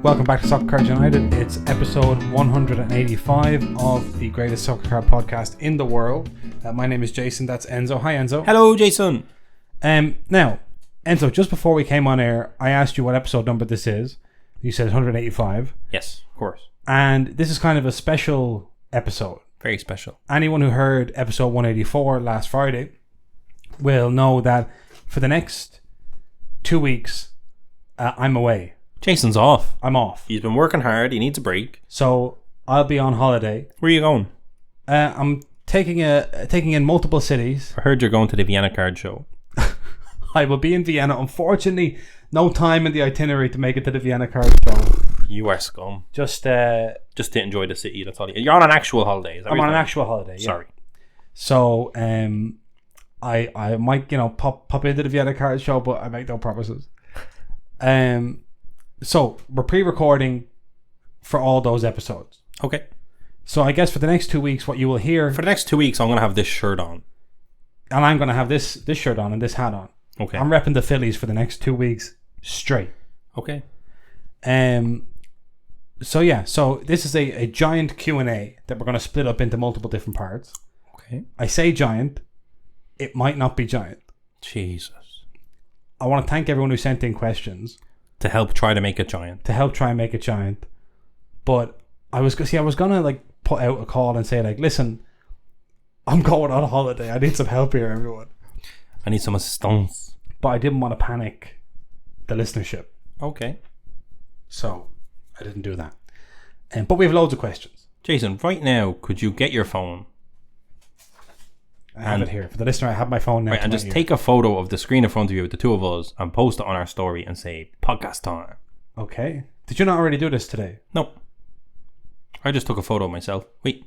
welcome back to Soccer Card United. It's episode 185 of the greatest soccer card podcast in the world. My name is Jason, that's Enzo. Hi Enzo. Hello Jason. Now, Enzo, just before we came on air, I asked you what episode number this is. You said 185. Yes, of course. And this is kind of a special episode. Very special. Anyone who heard episode 184 last Friday will know that for the next 2 weeks, I'm away. Jason's off. I'm off. He's been working hard. He needs a break. So I'll be on holiday. Where are you going? I'm taking in multiple cities. I heard you're going to the Vienna card show. I will be in Vienna. Unfortunately, no time in the itinerary to make it to the Vienna card show. You are scum. Just to enjoy the city. That's all. You're on an actual holiday. Is that I'm on an actual holiday. Yeah. Sorry. So I might pop into the Vienna card show, but I make no promises. So we're pre-recording for all those episodes. Okay. So I guess for the next 2 weeks, what you will hear... For the next 2 weeks, I'm going to have this shirt on. And I'm going to have this shirt on and this hat on. Okay. I'm repping the Phillies for the next 2 weeks straight. Okay. So this is a giant Q&A that we're going to split up into multiple different parts. Okay. I say giant. It might not be giant. Jesus. I want to thank everyone who sent in questions. To help try to make it giant. But I was gonna like put out a call and say like, listen, I'm going on a holiday. I need some help here, everyone. I need some assistance. But I didn't want to panic the listenership. Okay. So I didn't do that. But we have loads of questions. Jason, right now, could you get your phone? I have it here. For the listener, I have my phone now. Right, and just take a photo of the screen in front of you with the two of us and post it on our story and say, podcast time. Okay. Did you not already do this today? No. I just took a photo of myself. Wait.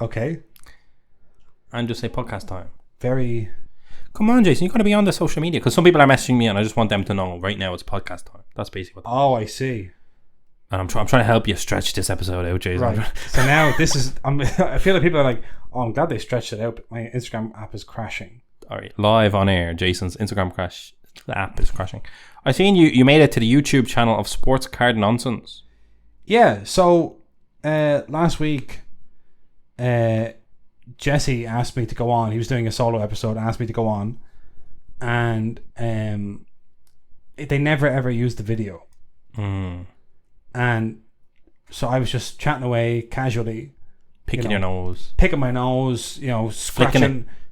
Okay. And just say podcast time. Very... Come on, Jason. You've got to be on the social media. Because some people are messaging me and I just want them to know right now it's podcast time. That's basically what... Oh, I see. And I'm trying to help you stretch this episode out, Jason. Right. So now this is... I feel like people are like, oh, I'm glad they stretched it out, but my Instagram app is crashing. All right. Live on air, Jason's Instagram crash. The app is crashing. I seen you made it to the YouTube channel of Sports Card Nonsense. Yeah. So last week, Jesse asked me to go on. He was doing a solo episode, asked me to go on. And they never ever used the video. And so I was just chatting away casually, picking your nose, picking my nose,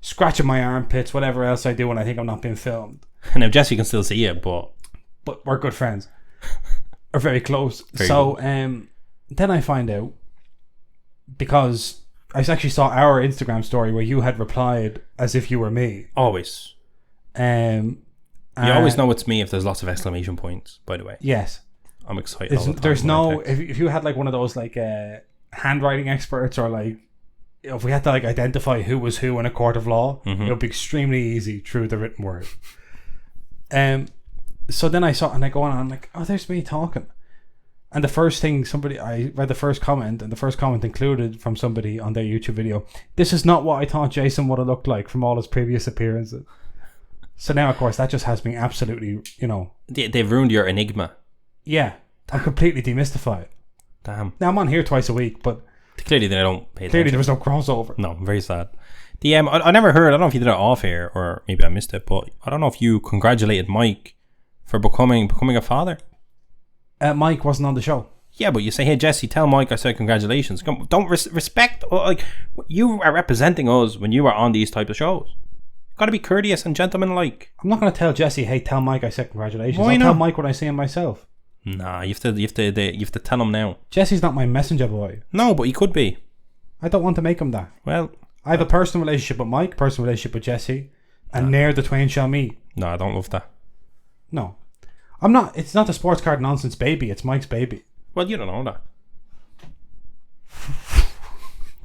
scratching my armpits, whatever else I do when I think I'm not being filmed. Now Jesse can still see it, but we're good friends. We're very close. Very so then I find out, because I actually saw our Instagram story where you had replied as if you were me. Always. You always know it's me if there's lots of exclamation points, by the way. Yes. I'm excited. There's no... If you had like one of those like handwriting experts, or like if we had to like identify who was who in a court of law, it would be extremely easy through the written word. So then I saw, and I go on and I'm like, oh, there's me talking. And the first thing I read the first comment, and the first comment included from somebody on their YouTube video, this is not what I thought Jason would have looked like from all his previous appearances. So now, of course, that just has me absolutely, They've ruined your enigma. Yeah, I'm completely demystified. Damn. Now, I'm on here twice a week, but... Clearly they don't pay attention. Clearly there was no crossover. No, very sad. I never heard, I don't know if you did it off air, or maybe I missed it, but I don't know if you congratulated Mike for becoming a father. Mike wasn't on the show. Yeah, but you say, hey, Jesse, tell Mike I said congratulations. Don't respect... Like, you are representing us when you are on these type of shows. Got to be courteous and gentlemanlike. I'm not going to tell Jesse, hey, tell Mike I said congratulations. Why I'll not? tell Mike what I say in myself. Nah, you have to tell him now. Jesse's not my messenger boy. No, but he could be. I don't want to make him that. Well, I have a personal relationship with Mike, personal relationship with Jesse, and ne'er the twain shall meet. No, I don't love that. No. I'm not. It's not the sports card nonsense baby. It's Mike's baby. Well, you don't know that.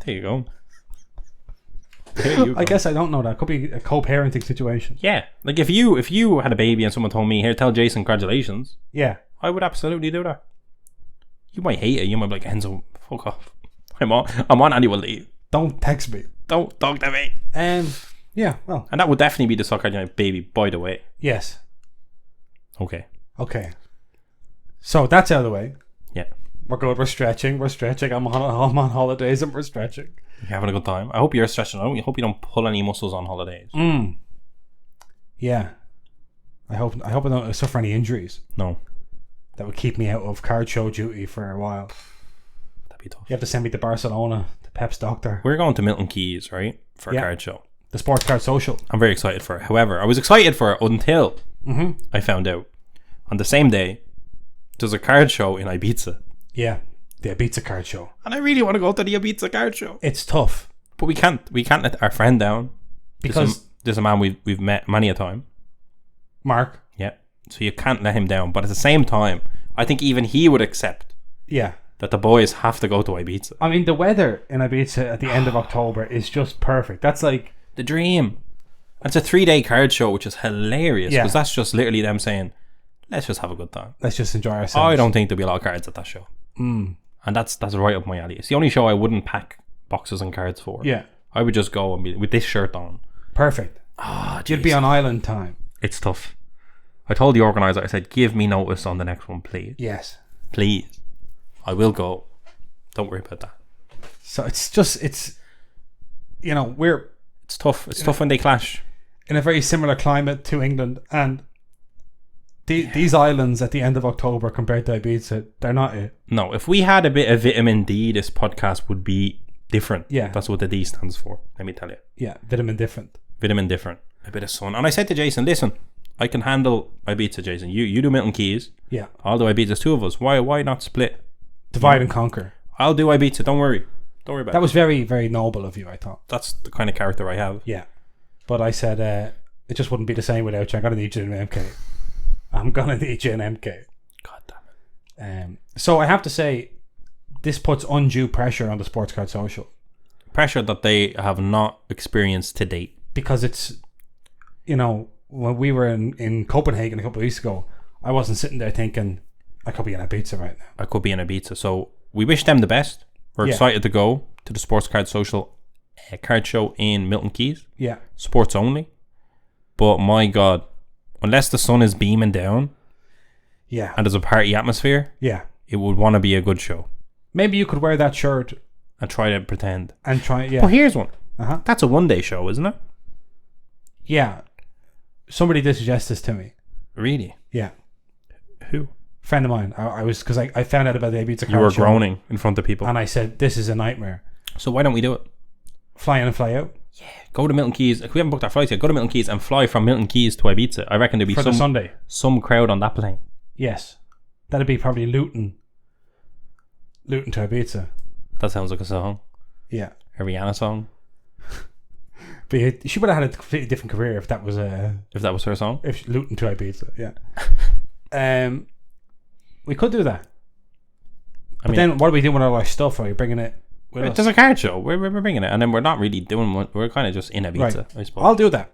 There you go. I guess I don't know that. Could be a co-parenting situation. Yeah, like if you had a baby and someone told me, here, tell Jason congratulations. Yeah, I would absolutely do that. You might hate it. You might be like, Enzo, fuck off. I'm on annual leave. Don't text me. Don't talk to me. Yeah, well. And that would definitely be the Soccer United baby, by the way. Yes. Okay. Okay. So that's out of the way. Yeah. We're good. We're stretching. I'm on holidays and we're stretching. You're having a good time. I hope you're stretching. I hope you don't pull any muscles on holidays. Yeah. I hope I don't suffer any injuries. No. That would keep me out of card show duty for a while. That'd be tough. You have to send me to Barcelona, to Pep's doctor. We're going to Milton Keynes, right? For a card show. The Sports Card Social. I'm very excited for it. However, I was excited for it until I found out on the same day there's a card show in Ibiza. Yeah. The Ibiza card show. And I really want to go to the Ibiza card show. It's tough. But we can't let our friend down. Because there's a man we've met many a time. Mark. Yeah. So you can't let him down. But at the same time, I think even he would accept that the boys have to go to Ibiza. I mean, the weather in Ibiza at the end of October is just perfect. That's like the dream. And it's a 3-day card show, which is hilarious. Yeah. Because that's just literally them saying, let's just have a good time. Let's just enjoy ourselves. I don't think there'll be a lot of cards at that show. And that's right up my alley. It's the only show I wouldn't pack boxes and cards for. Yeah. I would just go and be with this shirt on. Perfect. You'd be on island time. It's tough. I told the organizer, I said, give me notice on the next one, please. Yes. Please. I will go. Don't worry about that. So it's tough. It's tough when they clash. In a very similar climate to England, and these islands at the end of October compared to Ibiza, they're not it. No, if we had a bit of vitamin D, this podcast would be different. Yeah. That's what the D stands for, let me tell you. Yeah, vitamin different. Vitamin different. A bit of sun. And I said to Jason, listen, I can handle Ibiza, Jason. You do Milton Keynes. Yeah. I'll do Ibiza. There's two of us. Why not split? Divide and conquer. I'll do Ibiza. Don't worry about it. That was very, very noble of you, I thought. That's the kind of character I have. Yeah. But I said, it just wouldn't be the same without you. I'm going to need you in MK. I'm going to need you in MK. God damn it. So I have to say, this puts undue pressure on the Sports Card Social. Pressure that they have not experienced to date. Because it's, when we were in Copenhagen a couple of weeks ago, I wasn't sitting there thinking, I could be in Ibiza right now. I could be in Ibiza. So we wish them the best. We're excited to go to the Sports Card Social card show in Milton Keynes. Yeah. Sports only. But my God, unless the sun is beaming down and there's a party atmosphere, it would want to be a good show. Maybe you could wear that shirt and try to pretend. Yeah. Well, here's one. That's a one-day show, isn't it? Yeah. Somebody did suggest this to me. Really? Yeah. Who? Friend of mine. I was, because I found out about the Ibiza card show. You were groaning in front of people. And I said, this is a nightmare. So why don't we do it? Fly in and fly out? Yeah. Go to Milton Keynes. If we haven't booked our flights yet, go to Milton Keynes and fly from Milton Keynes to Ibiza. I reckon there'd be the Sunday. Some crowd on that plane. Yes. That'd be probably Luton to Ibiza. That sounds like a song. Yeah. A Rihanna song. But she would have had a completely different career if that was her song. If Luton to Ibiza, yeah. We could do that. But then what are we doing with all our stuff? Are we bringing it with us? There's a card show. We're bringing it, and then we're not really doing one. We're kind of just in Ibiza, right. I suppose. I'll do that.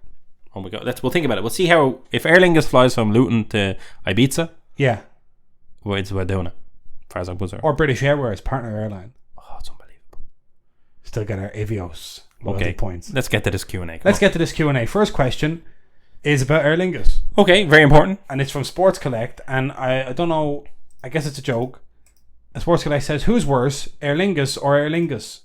Oh my God. We'll think about it. We'll see how, if Aer Lingus flies from Luton to Ibiza, we're doing it, as far as I'm concerned. Or British Airways, partner airline. Oh, it's unbelievable. Still get our Avios loyalty points. Let's get to this Q&A. Let's get to this Q&A. First question is about Aer Lingus. Okay, very important. And it's from Sports Collect, and I don't know, I guess it's a joke. Sports Collect says, who's worse, Aer Lingus or Aer Lingus?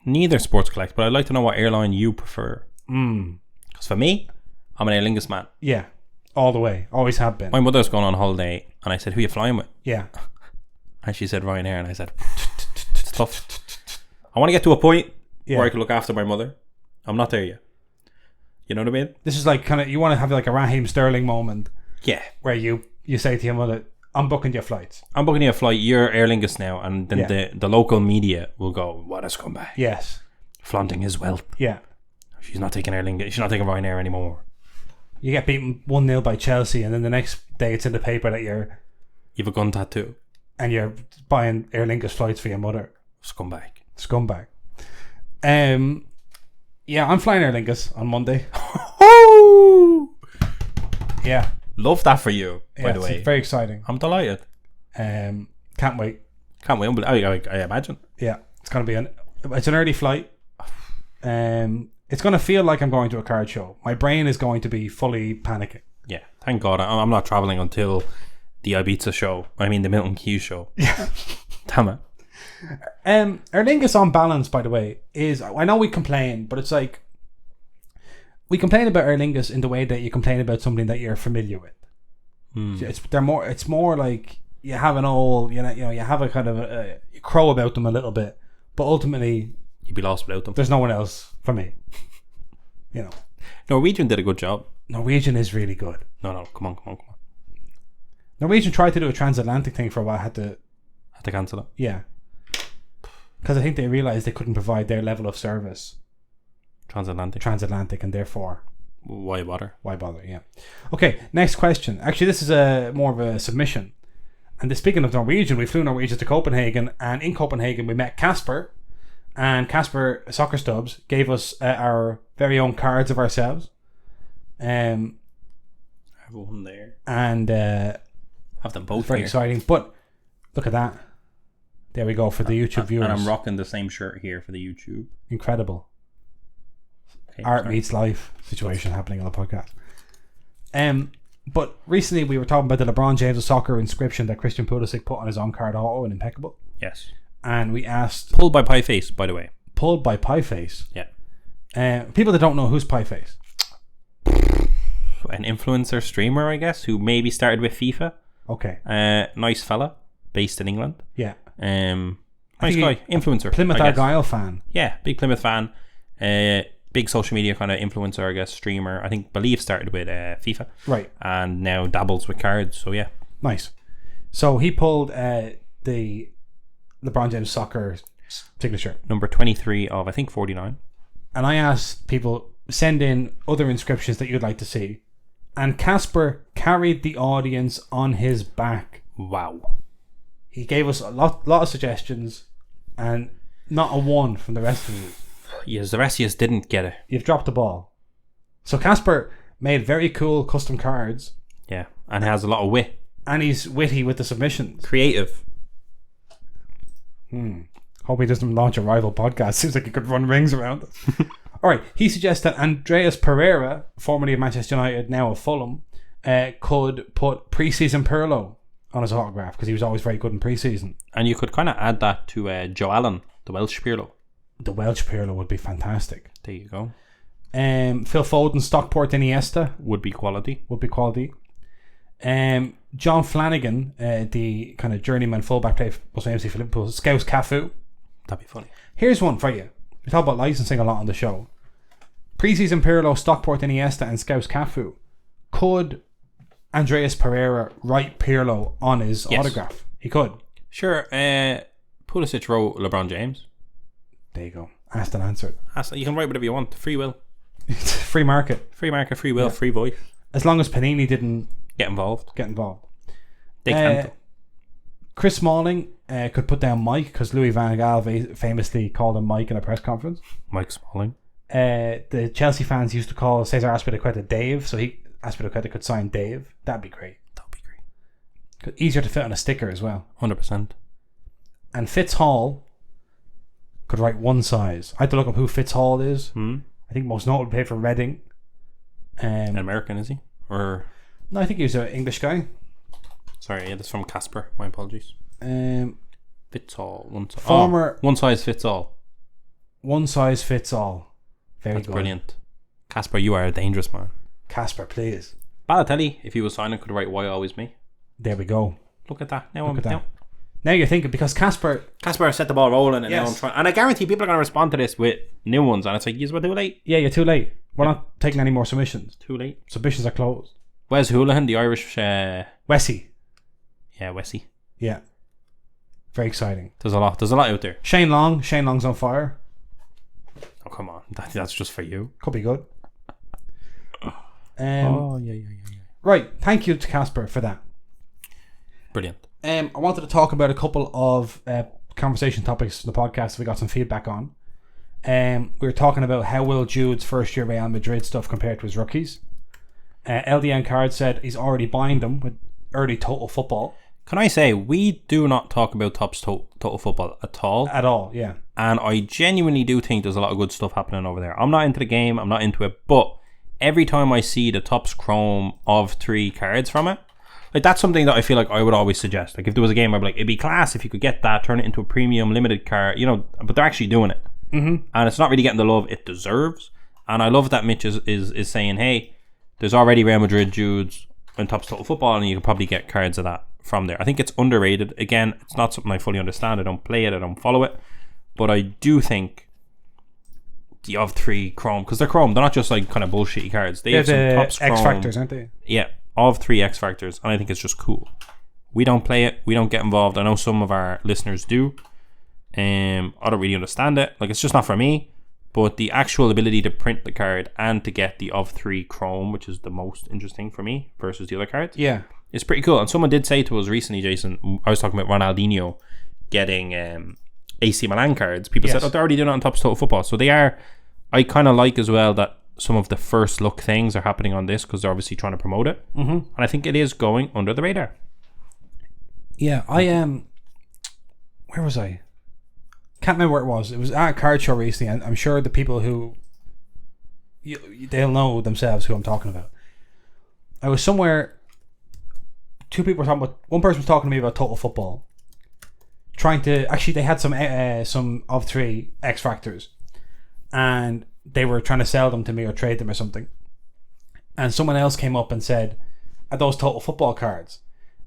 Neither Sports Collect, but I'd like to know what airline you prefer. Because for me, I'm an Aer Lingus man. Yeah, all the way. Always have been. My mother's going on holiday, and I said, who are you flying with? Yeah. And she said Ryanair, and I said, it's tough. I want to get to a point where I can look after my mother. I'm not there yet. You know what I mean? This is like kind of, you want to have like a Raheem Sterling moment. Yeah. Where you say to your mother, I'm booking your flights. I'm booking you a flight. You're Aer Lingus now. And then the local media will go, what a scumbag. Yes. Flaunting his wealth. Yeah. She's not taking Aer Lingus. She's not taking Ryanair anymore. You get beaten 1-0 by Chelsea, and then the next day it's in the paper that you have a gun tattoo. And you're buying Aer Lingus flights for your mother. Scumbag. Yeah, I'm flying Aer Lingus on Monday. Yeah. Love that for you, by the way. It's very exciting. I'm delighted. Can't wait. I imagine. Yeah, it's going to be it's an early flight. It's going to feel like I'm going to a card show. My brain is going to be fully panicking. Yeah, thank God. I'm not travelling until the Ibiza show. I mean, the Milton Keynes show. Yeah. Damn it. Aer Lingus on balance, by the way, is, I know we complain, but it's like, we complain about Aer Lingus in the way that you complain about something that you're familiar with. It's more like you have an old, you have a kind of you crow about them a little bit, but ultimately You'd be lost without them. there's no one else for me. Norwegian did a good job. Norwegian is really good. No, come on. Norwegian tried to do a transatlantic thing for a while, had to cancel it. yeah, because I think they realised they couldn't provide their level of service transatlantic, and therefore Why bother? Yeah. Okay, next question. Actually, this is more of a submission. And speaking of Norwegian, we flew Norwegian to Copenhagen, and in Copenhagen we met Casper, and Casper Soccer Stubs gave us our very own cards of ourselves. I have one there. And have them both very here. exciting. But look at that. There we go for the YouTube viewers. And I'm rocking the same shirt here for the YouTube. Incredible. Okay, Art meets life situation happening on the podcast. But recently we were talking about the LeBron James of soccer inscription that Christian Pulisic put on his on-card auto and Impeccable. Yes. And we asked... Pulled by Pieface, by the way. Pulled by Pieface? Yeah. People that don't know, who's Pieface? An influencer streamer, I guess, who maybe started with FIFA. Okay. Nice fella, based in England. Yeah. Nice guy, influencer. Plymouth Argyle fan. Yeah, big Plymouth fan. Big social media kind of influencer, I guess, streamer. I believe started with FIFA. Right. And now dabbles with cards, so yeah. Nice. So he pulled the LeBron James soccer signature. Number 23 of, I think, 49. And I asked people, send in other inscriptions that you'd like to see. And Casper carried the audience on his back. Wow. He gave us a lot of suggestions, and not a one from the rest of you. Yes, the rest of us didn't get it. You've dropped the ball. So Casper made very cool custom cards. Yeah, and has a lot of wit. And he's witty with the submissions. Creative. Hope he doesn't launch a rival podcast. Seems like he could run rings around it. Alright, he suggests that Andreas Pereira, formerly of Manchester United, now of Fulham, could put pre-season Pirlo on his autograph, because he was always very good in pre-season. And you could kind of add that to Joe Allen, the Welsh Pirlo. The Welsh Pirlo would be fantastic. There you go. Phil Foden, Stockport, Iniesta would be quality. John Flanagan, the kind of journeyman fullback player for AMC for Liverpool, Scouse Cafu. That'd be funny. Here's one for you. We talk about licensing a lot on the show. Pre-season Pirlo, Stockport, Iniesta, and Scouse Cafu. Could Andreas Pereira write Pirlo on his autograph? He could. Sure. Pulisic wrote LeBron James. There you go. Asked and answered. You can write whatever you want. Free will. Free market. Free market, free will, free voice. As long as Panini didn't get involved. They can't. Chris Smalling could put down Mike, because Louis van Gaal famously called him Mike in a press conference. Mike Smalling. The Chelsea fans used to call Cesar Azpilicueta Dave, so Azpilicueta could sign Dave. That'd be great. Easier to fit on a sticker as well. 100%. And Fitz Hall could write one size. I had to look up who Fitz Hall is. I think most notably played for Reading. An American, is he? Or no, I think he was an English guy. Sorry, yeah, that's from Casper. My apologies. Fits all. One size fits all. One size fits all. That's good. Brilliant. Casper, you are a dangerous man. Casper, please. Balotelli, if he was signing, could write "Why Always Me." There we go. Look at that. Now you're thinking, because Casper set the ball rolling, and now I'm trying. And I guarantee people are going to respond to this with new ones, and it's like, you're too late. Yeah, you're too late. We're not taking any more submissions. Too late. Submissions are closed. Wes Hoolahan, the Irish Wessie. Yeah, Wessie. Yeah. Very exciting. There's a lot out there. Shane Long's on fire. Oh, come on. That's just for you. Could be good. Yeah. Right. Thank you to Casper for that. Brilliant. I wanted to talk about a couple of conversation topics in the podcast we got some feedback on. We were talking about how will Jude's first year Real Madrid stuff compared to his rookies. LDN Card said he's already buying them with early Total Football. Can I say, we do not talk about Topps Total Football at all. At all, yeah. And I genuinely do think there's a lot of good stuff happening over there. I'm not into the game, I'm not into it, but every time I see the Topps Chrome of 3 cards from it, like that's something that I feel like I would always suggest. Like if there was a game, I'd be like, it'd be class if you could get that, turn it into a premium limited card, you know. But they're actually doing it, and it's not really getting the love it deserves. And I love that Mitch is saying, hey, there's already Real Madrid Judes in Topps Total Football, and you can probably get cards of that from there. I think it's underrated. Again, it's not something I fully understand. I don't play it. I don't follow it, but I do think the of 3 Chrome, because they're Chrome, they're not just like kind of bullshitty cards. They have some Topps Chrome X Factors, aren't they? Yeah, of 3 X Factors, and I think it's just cool. We don't play it. We don't get involved. I know some of our listeners do. I don't really understand it. Like, it's just not for me. But the actual ability to print the card and to get the of 3 Chrome, which is the most interesting for me versus the other cards, it's pretty cool. And someone did say to us recently, Jason, I was talking about Ronaldinho getting AC Milan cards. People said, oh, they're already doing it on Topps Total Football. So they are. I kind of like as well that some of the first look things are happening on this because they're obviously trying to promote it. And I think it is going under the radar. Yeah, I am. Where was I? Can't remember where it was. It was at a card show recently, and I'm sure the people who they'll know themselves who I'm talking about. I was somewhere. 2 people were talking about. One person was talking to me about Total Football. Trying to actually, they had some of 3 X Factors, and they were trying to sell them to me or trade them or something. And someone else came up and said, "Are those Total Football cards?"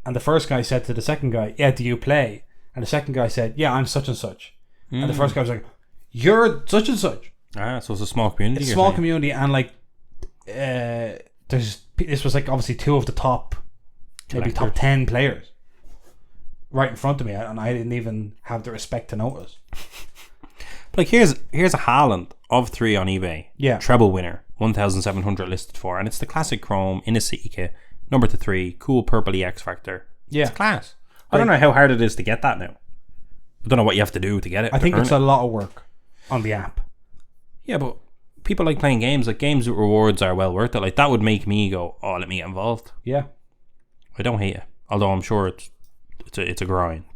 And the first guy said to the second guy, "Yeah, do you play?" And the second guy said, "Yeah, I'm such and such." And the first guy was like, "You're such and such." So it's a small community. It's a small community, and like, this was like obviously 2 of the top, maybe top 10 players, right in front of me, and I didn't even have the respect to notice. Like here's a Haaland of 3 on eBay. Yeah, treble winner, 1,700 listed for, and it's the classic Chrome in a City kit, number to 3, cool purpley X Factor. Yeah, it's class. I don't know how hard it is to get that now. I don't know what you have to do to get it. I think it's a lot of work on the app. Yeah, but people like playing games. Like games with rewards are well worth it. Like that would make me go, oh, let me get involved. Yeah, I don't hate it, although I'm sure it's a grind.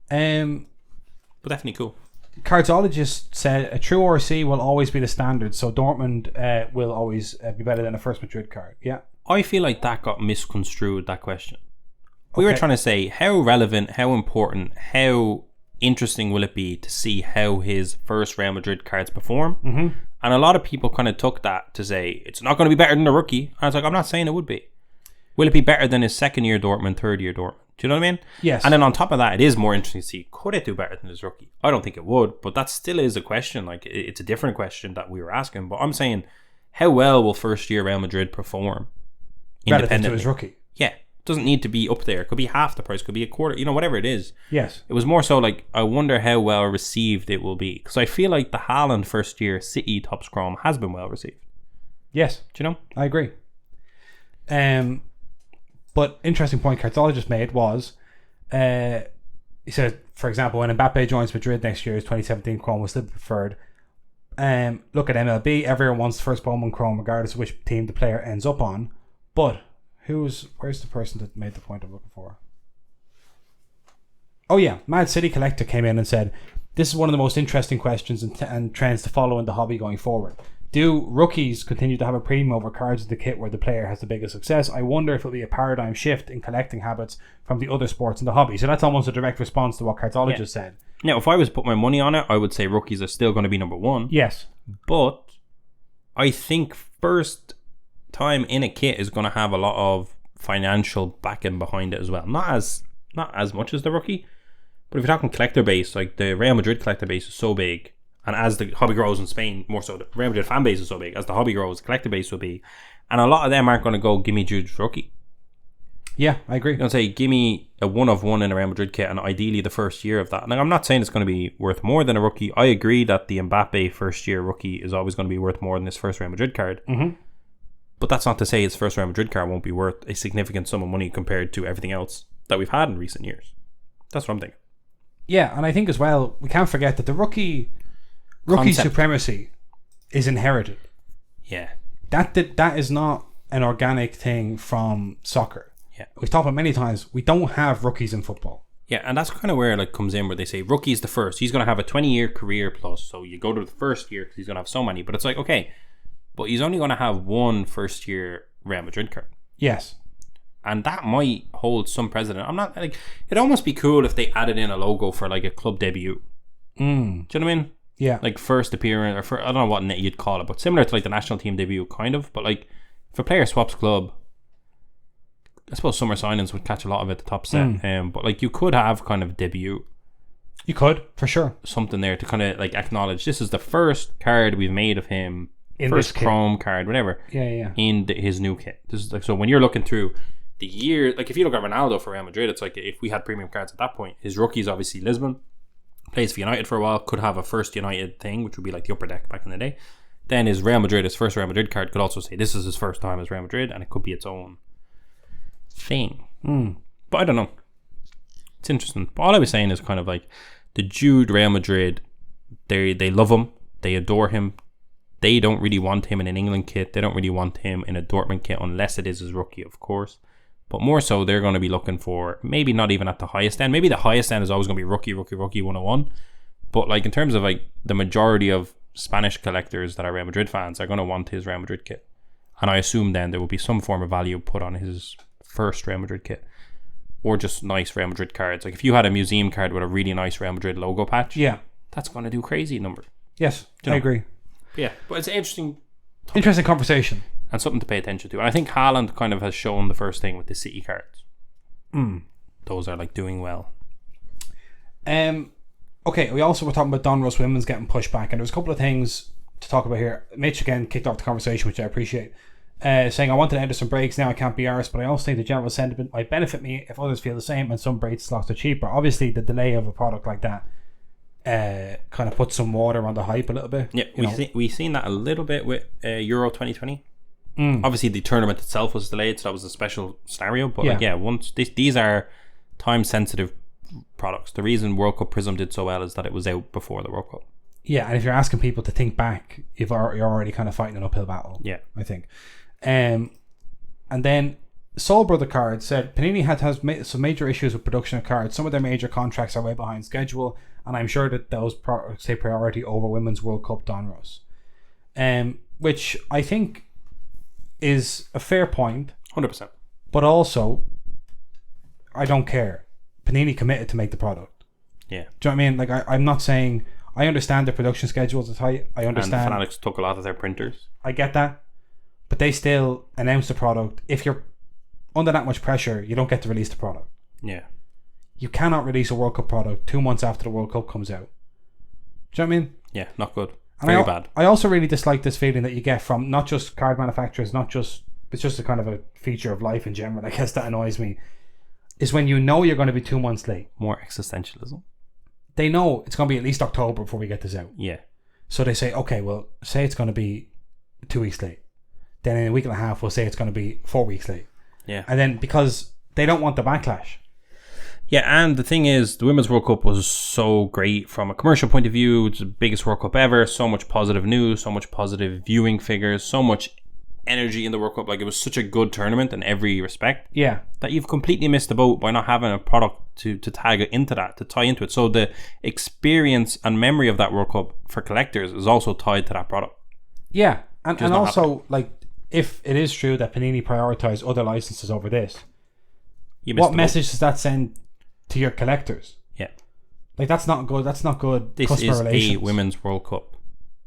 But definitely cool. Cardsologist said a true RC will always be the standard, so Dortmund will always be better than a first Madrid card. Yeah, I feel like that got misconstrued, that question. We were trying to say how relevant, how important, how interesting will it be to see how his first Real Madrid cards perform. And a lot of people kind of took that to say it's not going to be better than the rookie. And I was like, I'm not saying it would be. Will it be better than his second year Dortmund, third year Dortmund? Do you know what I mean? Yes. And then on top of that, it is more interesting to see, could it do better than his rookie? I don't think it would, but that still is a question. Like, it's a different question that we were asking. But I'm saying, how well will first year Real Madrid perform independently? Relative to his rookie. Yeah. Doesn't need to be up there. It could be half the price, could be a quarter, you know, whatever it is. Yes. It was more so like, I wonder how well received it will be. Because I feel like the Haaland first year City Topps Chrome has been well received. Yes. Do you know? I agree. But interesting point Cardsologist made was, he said, for example, when Mbappe joins Madrid next year, his 2017 Chrome was still preferred. Look at MLB, everyone wants the first Bowman Chrome regardless of which team the player ends up on. But where's the person that made the point I'm looking for? Oh yeah, Mad City Collector came in and said, this is one of the most interesting questions and trends to follow in the hobby going forward. Do rookies continue to have a premium over cards in the kit where the player has the biggest success? I wonder if it'll be a paradigm shift in collecting habits from the other sports in the hobby. So that's almost a direct response to what Cardsologist said. Now, if I was to put my money on it, I would say rookies are still going to be number 1. Yes. But I think first time in a kit is going to have a lot of financial backing behind it as well. Not as much as the rookie, but if you're talking collector base, like the Real Madrid collector base is so big, and as the hobby grows in Spain, more so the Real Madrid fan base is so big, as the hobby grows, the collector base will be, and a lot of them aren't going to go, give me Jude's rookie. Yeah, I agree. You're going to say, give me a 1 of 1 in a Real Madrid kit, and ideally the first year of that. Now, I'm not saying it's going to be worth more than a rookie. I agree that the Mbappe first year rookie is always going to be worth more than his first Real Madrid card. But that's not to say his first Real Madrid card won't be worth a significant sum of money compared to everything else that we've had in recent years. That's what I'm thinking. Yeah, and I think as well, we can't forget that the rookie supremacy is inherited. Yeah. That is not an organic thing from soccer. Yeah. We've talked about many times, we don't have rookies in football. Yeah, and that's kind of where it comes in, where they say rookie's the first. He's going to have a 20-year career plus, so you go to the first year because he's going to have so many. But it's like, okay, but he's only going to have one first year Real Madrid card. Yes. And that might hold some precedent. I'm not like, it'd almost be cool if they added in a logo for like a club debut. Do you know what I mean? Yeah. Like first appearance, or for, I don't know what you'd call it, but similar to like the national team debut, kind of. But like, if a player swaps club, I suppose summer signings would catch a lot of it at the top set. But like, you could have kind of debut. You could, for sure. Something there to kind of like acknowledge this is the first card we've made of him, In first this kit. Chrome card, whatever. Yeah. In his new kit. This is like, so when you're looking through the year, like if you look at Ronaldo for Real Madrid, it's like if we had premium cards at that point, his rookie is obviously Lisbon, plays for United for a while, could have a first United thing, which would be like the upper deck back in the day. Then his Real Madrid, his first Real Madrid card could also say this is his first time as Real Madrid, and it could be its own thing. But I don't know. It's interesting. But all I was saying is kind of like the Jude Real Madrid, they love him, they adore him. They don't really want him in an England kit. They don't really want him in a Dortmund kit unless it is his rookie, of course. But more so, they're going to be looking for maybe not even at the highest end. Maybe the highest end is always going to be rookie 101. But like in terms of like the majority of Spanish collectors that are Real Madrid fans are going to want his Real Madrid kit. And I assume then there will be some form of value put on his first Real Madrid kit. Or just nice Real Madrid cards. Like if you had a museum card with a really nice Real Madrid logo patch, that's going to do crazy number. Yes, I agree. Yeah, but it's an interesting conversation. And something to pay attention to. And I think Haaland kind of has shown the first thing with the City cards. Those are like doing well. Okay, we also were talking about Donruss women's getting pushed back, and there's a couple of things to talk about here. Mitch again kicked off the conversation, which I appreciate, saying I wanted to enter some breaks now, I can't be arsed, but I also think the general sentiment might benefit me if others feel the same and some break slots are cheaper. Obviously the delay of a product like that kind of put some water on the hype a little bit. Yeah, we've seen that a little bit with Euro 2020. Obviously the tournament itself was delayed, so that was a special scenario, but once these are time sensitive products. The reason World Cup Prism did so well is that it was out before the World Cup. Yeah, and if you're asking people to think back, you're already kind of fighting an uphill battle. Yeah, I think. And then Soul Brother Cards said Panini has some major issues with production of cards. Some of their major contracts are way behind schedule, and I'm sure that those products take priority over Women's World Cup Donruss. Which I think is a fair point. 100%. But also, I don't care. Panini committed to make the product. Yeah. Do you know what I mean? Like, I'm not saying... I understand the production schedules are tight. I understand. And the Fanatics took a lot of their printers. I get that. But they still announced the product. If you're under that much pressure, you don't get to release the product. Yeah. You cannot release a World Cup product 2 months after the World Cup comes out. Do you know what I mean? Yeah, not good. And Very bad. I also really dislike this feeling that you get from not just card manufacturers, it's just a kind of a feature of life in general, I guess that annoys me, is when you know you're going to be 2 months late. More existentialism. They know it's going to be at least October before we get this out. Yeah. So they say, okay, well, say it's going to be 2 weeks late. Then in a week and a half, we'll say it's going to be 4 weeks late. Yeah. And then because they don't want the backlash. Yeah, and the thing is, the Women's World Cup was so great from a commercial point of view. It's the biggest World Cup ever. So much positive news, so much positive viewing figures, so much energy in the World Cup. Like, it was such a good tournament in every respect. Yeah. That you've completely missed the boat by not having a product to tag into that, to tie into it. So the experience and memory of that World Cup for collectors is also tied to that product. Yeah, and also, happening. Like, if it is true that Panini prioritized other licenses over this, what message does that send to your collectors? Yeah. Like, that's not good. That's not good. This customer is relations. a Women's World Cup.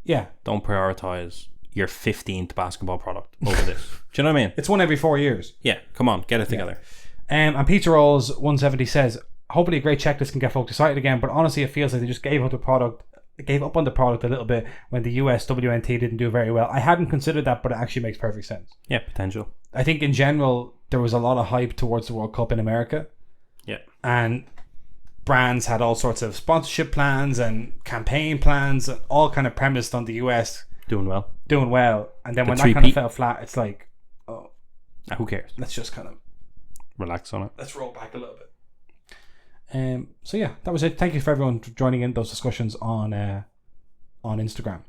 Yeah. Don't prioritize your 15th basketball product over this. Do you know what I mean? It's one every 4 years. Yeah, come on, get it together. And Pizza Rolls 170 says, hopefully a great checklist can get folks excited again, but honestly it feels like they just gave up on the product a little bit when the US WNT didn't do very well. I hadn't considered that, but it actually makes perfect sense. Yeah, potential. I think in general there was a lot of hype towards the World Cup in America. Yeah. And brands had all sorts of sponsorship plans and campaign plans, all kind of premised on the US doing well. And then when that kind of fell flat, it's like, oh, who cares? Let's just kind of relax on it. Let's roll back a little bit. So yeah, that was it. Thank you for everyone for joining in those discussions on Instagram.